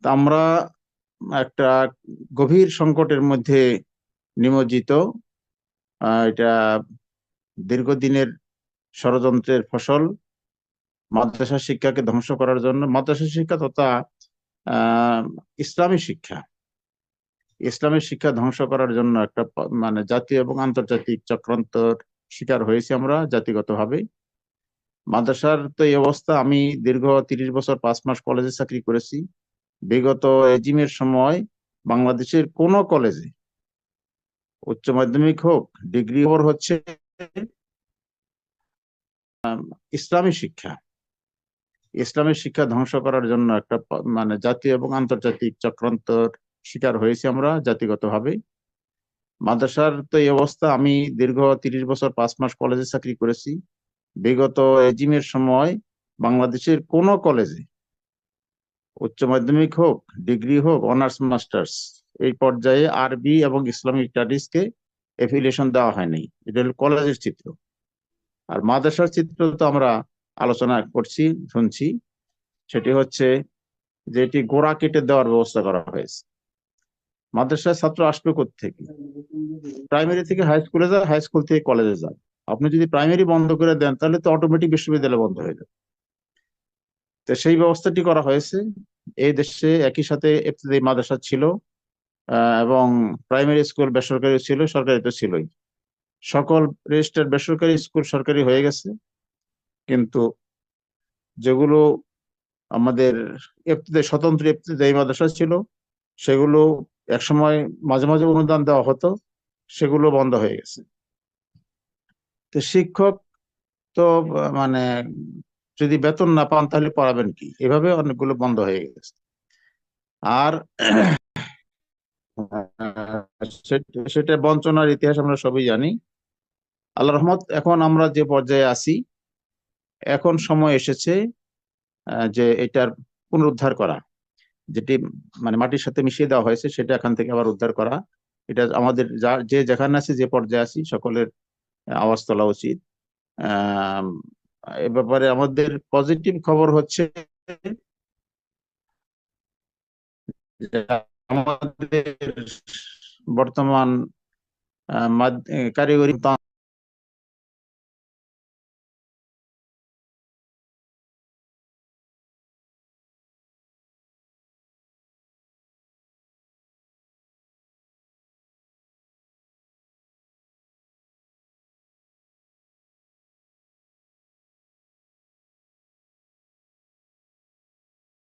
তা আমরা একটা গভীর সংকটের মধ্যে নিমজ্জিত। এটা দীর্ঘদিনের ষড়যন্ত্রের ফসল। মাদ্রাসা শিক্ষাকে ধ্বংস করার জন্য, মাদ্রাসা শিক্ষা তথা আহ ইসলামী শিক্ষা ইসলামী শিক্ষা ধ্বংস করার জন্য একটা মানে জাতীয় এবং আন্তর্জাতিক চক্রান্তর শিকার হয়েছি আমরা জাতিগতভাবে। মাদ্রাসার তো এই অবস্থা। আমি দীর্ঘ 30 বছর 5 মাস কলেজে চাকরি করেছি। বিগত রেজিমের সময় বাংলাদেশের কোন কলেজে, উচ্চ মাধ্যমিক হোক, ডিগ্রি হোক, হচ্ছে ইসলামী শিক্ষা ধ্বংস করার জন্য একটা মানে জাতীয় এবং আন্তর্জাতিক চক্রান্তর শিকার হয়েছি আমরা জাতিগতভাবে। মাদ্রাসার তো এই অবস্থা। আমি দীর্ঘ 30 বছর 5 মাস কলেজে চাকরি করেছি। বিগত রেজিমের সময় বাংলাদেশের কোন কলেজে, উচ্চ মাধ্যমিক হোক, ডিগ্রি হোক, অনার্স মাস্টার্স, এই পর্যায়ে আরবি এবং ইসলামিক স্টাডিজকে এফিলিয়েশন দেওয়া হয়নি। এটা হলো কলেজের চিত্র। আর মাদ্রাসার চিত্র তো আমরা আলোচনা করছি, শুনছি। সেটি হচ্ছে যে এটি গোড়া কেটে দেওয়ার ব্যবস্থা করা হয়েছে। মাদ্রাসার ছাত্র আসবে কোত্থেকে? প্রাইমারি থেকে হাই স্কুলে যায়, হাই স্কুল থেকে কলেজে যায়। আপনি যদি প্রাইমারি বন্ধ করে দেন তাহলে তো অটোমেটিক বিশ্ববিদ্যালয় বন্ধ হয়ে যাবে। তো সেই ব্যবস্থাটি করা হয়েছে। এই দেশে একই সাথে ইবতেদায়ী মাদ্রাসা ছিল, এবং প্রাইমারি স্কুল বেসরকারি ছিল, সরকারি তো ছিলই। সকল রেজিস্টার্ড বেসরকারি স্কুল সরকারি হয়ে গেছে, কিন্তু যেগুলো আমাদের স্বতন্ত্র ইবতেদায়ী মাদ্রাসা ছিল, সেগুলো একসময় মাঝে মাঝে অনুদান দেওয়া হতো, সেগুলো বন্ধ হয়ে গেছে। তো শিক্ষক তো মানে যদি বেতন না পান তাহলে পড়াবেন কি? এভাবে অনেকগুলো বন্ধ হয়ে গেছে। আর সেটা বঞ্চনার ইতিহাস আমরা সবই জানি। আল্লাহ রহমত, এখন আমরা যে পর্যায়ে আছি, এখন সময় এসেছে যে এটার পুনরুদ্ধার করা। যেটি মানে মাটির সাথে মিশিয়ে দেওয়া হয়েছে সেটা এখান থেকে আবার উদ্ধার করা। এটা আমাদের যে যেখানে আছে, যে পর্যায়ে আছি, সকলের আওয়াজ তোলা উচিত। আহ এ ব্যাপারে আমাদের পজিটিভ খবর হচ্ছে যে আমাদের বর্তমান কারিগরি